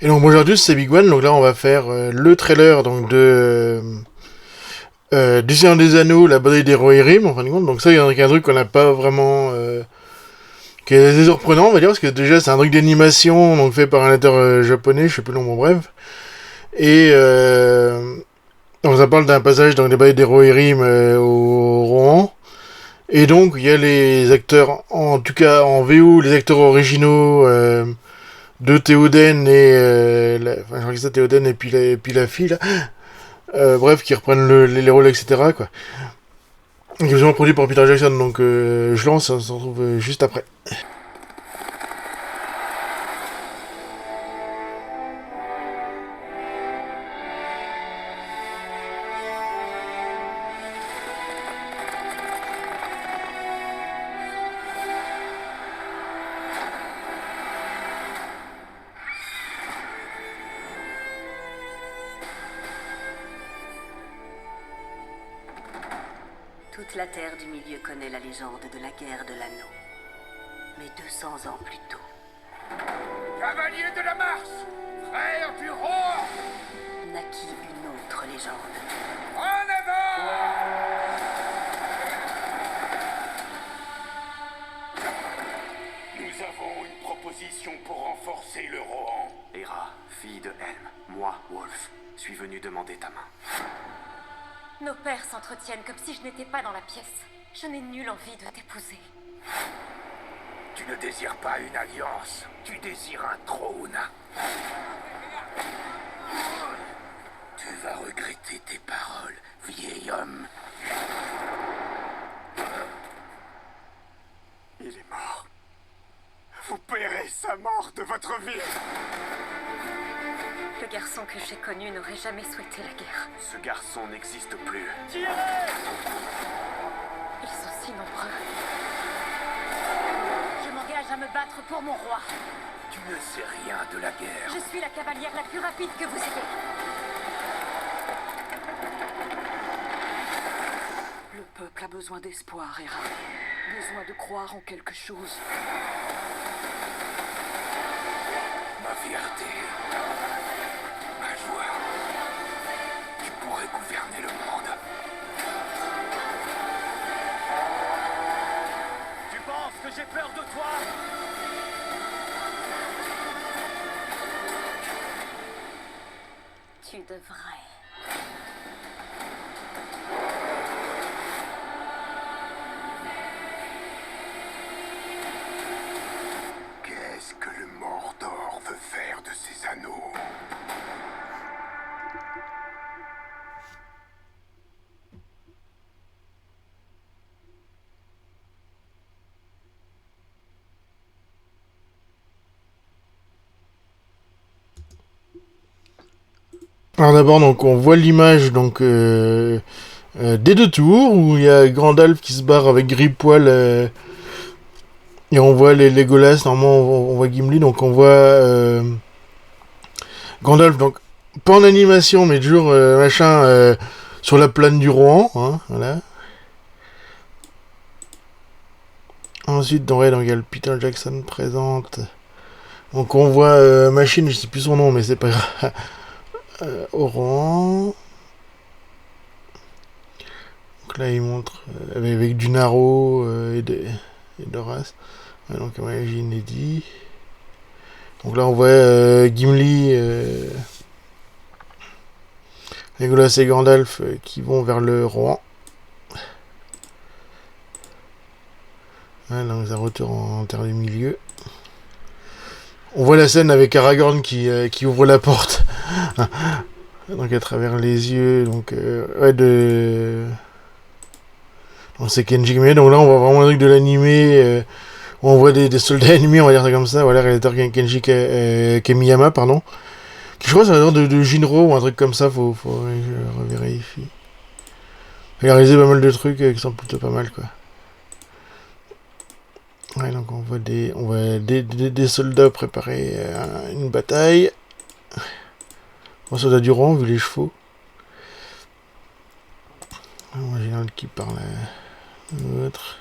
Et donc bonjour à tous, c'est Big One. Donc là on va faire le trailer donc de du Seigneur des Anneaux, la bataille des Rohirrim en fin de compte. Donc ça il y a un truc qu'on n'a pas vraiment qui est assez surprenant on va dire parce que déjà c'est un truc d'animation donc fait par un acteur japonais, je sais plus le nom, bon bref. Et donc ça parle d'un passage dans les batailles des Rohirrim au Rohan. Et donc il y a les acteurs, en tout cas en VO, les acteurs originaux de Théoden et enfin, je crois que c'est Théoden et puis la fille là. Bref, qui reprennent les rôles, etc. Quoi. Qui est vraiment produit par Peter Jackson, donc je lance, on se retrouve juste après. Toute la terre du milieu connaît la légende de la guerre de l'anneau. Mais 200 ans plus tôt, Cavalier de la Mars, frère du roi, naquit une autre légende. en avant! Nous avons une proposition pour renforcer le Rohan. Hera, fille de Helm, moi, Wolf, suis venu demander ta main. Nos pères s'entretiennent comme si je n'étais pas dans la pièce. Je n'ai nulle envie de t'épouser. Tu ne désires pas une alliance, tu désires un trône. Tu vas regretter tes paroles, vieil homme. Il est mort. Vous paierez sa mort de votre vie. Le garçon que j'ai connu n'aurait jamais souhaité la guerre. Ce garçon n'existe plus. Ils sont si nombreux. Je m'engage à me battre pour mon roi. Tu ne sais rien de la guerre. Je suis la cavalière la plus rapide que vous ayez. Le peuple a besoin d'espoir, Hera. Besoin de croire en quelque chose. Ma fierté, ma joie. Tu pourrais gouverner le monde. Tu penses que j'ai peur de toi? Tu devrais. Qu'est-ce que le Mordor veut faire de ces anneaux? Alors d'abord, donc on voit l'image donc des deux tours où il y a Gandalf qui se barre avec Grippoil et on voit les Legolas. Normalement, on voit Gimli, donc on voit Gandalf donc pas en animation mais toujours machin sur la plane du Rohan, hein, voilà. Ensuite, donc il y a le Peter Jackson présente. Donc on voit Machine, je sais plus son nom, mais c'est pas grave. Rohan. Donc là, il montre avec du Naro et d'Horace. Ouais, donc, ouais, j'ai inédit. Donc là, on voit Gimli, Legolas et Gandalf qui vont vers le Rohan. Ouais, donc ça retourne en terre du milieu. On voit la scène avec Aragorn qui ouvre la porte. Donc à travers les yeux, donc ouais de. Donc c'est Kenji Gimli. Donc là on voit vraiment un truc de l'animé. Où on voit des soldats ennemis, on va dire ça comme ça. Voilà, réalisateur Kenji Kamiyama, pardon. Qui je crois c'est un genre de Jinro ou un truc comme ça. Faut je revérifie. Il a réalisé pas mal de trucs qui sont plutôt pas mal quoi. Ouais, donc on voit des soldats préparer une bataille. Un soldat du rang, vu les chevaux. En général, qui parle à l'autre.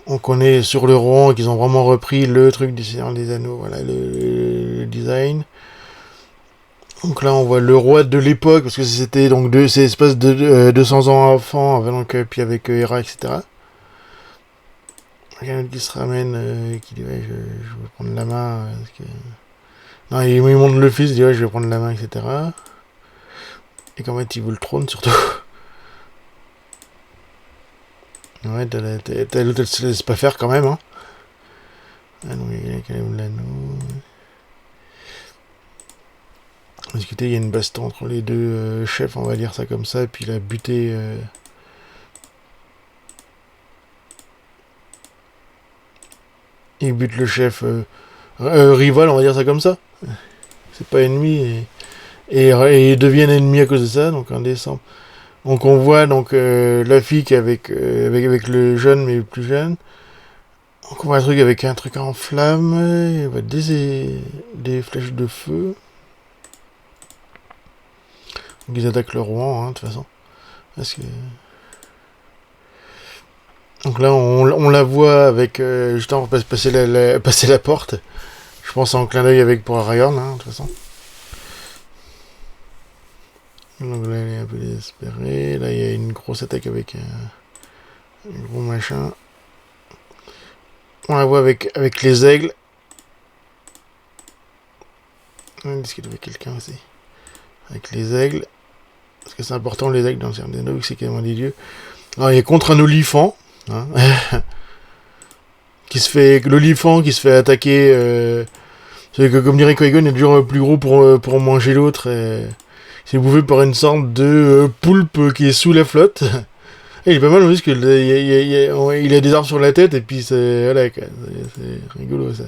On connaît sur le rang qu'ils ont vraiment repris le truc du Seigneur des Anneaux, voilà, le design. Donc là, on voit le roi de l'époque, parce que c'était donc ces espèces de 200 ans avant, donc, puis avec Hera, etc. Il y a un autre qui se ramène, qui dit ouais, je vais prendre la main. Parce que... Non, il montre le fils, il dit ouais, je vais prendre la main, etc. Et qu'en fait, il veut le trône surtout. Ouais, l'autre, elle se laisse pas faire quand même, hein. Ah non, il y a quand même l'anneau. Discuter, il y a une baston entre les deux chefs, on va dire ça comme ça, et puis il a buté. Il bute le chef rival, on va dire ça comme ça. C'est pas ennemi, et ils deviennent ennemis à cause de ça, donc en décembre. Donc on voit donc la fille qui est avec le jeune, mais le plus jeune. Donc on voit un truc en flamme, il voit des flèches de feu. Donc ils attaquent le Rouen, hein, de toute façon. Parce que... Donc là, on la voit avec... justement, pour passer la porte. Je pense en clin d'œil avec pour Aragorn, hein, de toute façon. Donc là, elle est un peu désespérée. Là, il y a une grosse attaque avec un gros machin. On la voit avec les aigles. On discute avec quelqu'un aussi. Avec les aigles. Parce que c'est important, les aigles dans le Seigneur des Anneaux, c'est carrément des dieux. Alors, il y a contre un olifant. Hein, l'olifant qui se fait attaquer. C'est que, comme dirait Qui-Gon, il est toujours plus gros pour manger l'autre. C'est bouffé par une sorte de poulpe qui est sous la flotte. Et il est pas mal, parce qu'il il a des arbres sur la tête, et puis c'est rigolo ça.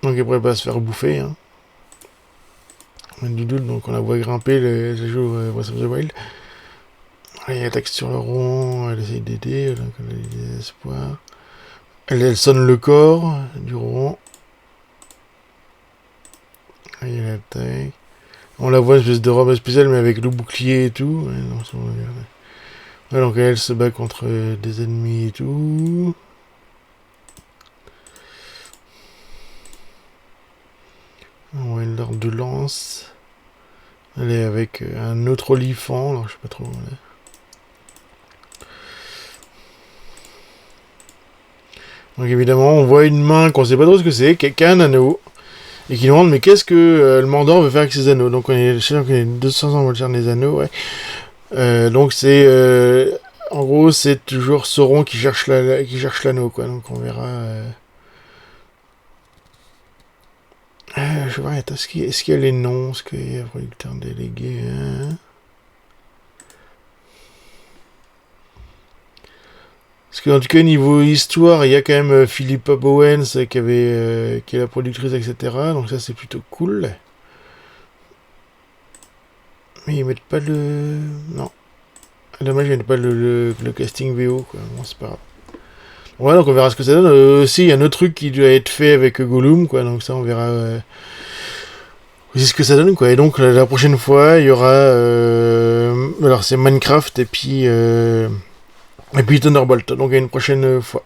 Donc il pourrait pas se faire bouffer. Hein. Du doute, donc on la voit grimper le jour Breath of the Wild. Elle attaque sur le rond, elle essaye d'aider, donc elle a des espoirs. Elle sonne le corps du rond. Elle attaque. On la voit une espèce de robe spéciale, mais avec le bouclier et tout. Ouais, non, ouais, donc elle se bat contre des ennemis et tout. On voit une lorde de lance. Elle est avec un autre olifant, alors je sais pas trop. Voilà. Donc évidemment, on voit une main qu'on sait pas trop ce que c'est, qui a un anneau. Et qui demande, mais qu'est-ce que le Mordor veut faire avec ses anneaux? Donc on est 200 ans, on va le faire des anneaux, ouais. Donc c'est... en gros, c'est toujours Sauron qui cherche l'anneau, quoi. Donc on verra... je vais voir, est-ce qu'il y a les noms? Est-ce qu'il y a producteur délégué, hein? Parce que en tout cas, niveau histoire, il y a quand même Philippa Bowens qui est la productrice, etc. Donc ça, c'est plutôt cool. Mais ils mettent pas le... Non. Dommage, ils mettent pas le casting VO, quoi. Bon, c'est pas grave. Ouais, donc on verra ce que ça donne. Aussi, il y a un autre truc qui doit être fait avec Gollum, quoi. Donc ça, on verra aussi ce que ça donne, quoi. Et donc, la prochaine fois, il y aura... alors, c'est Minecraft et puis Thunderbolt. Donc, à une prochaine fois.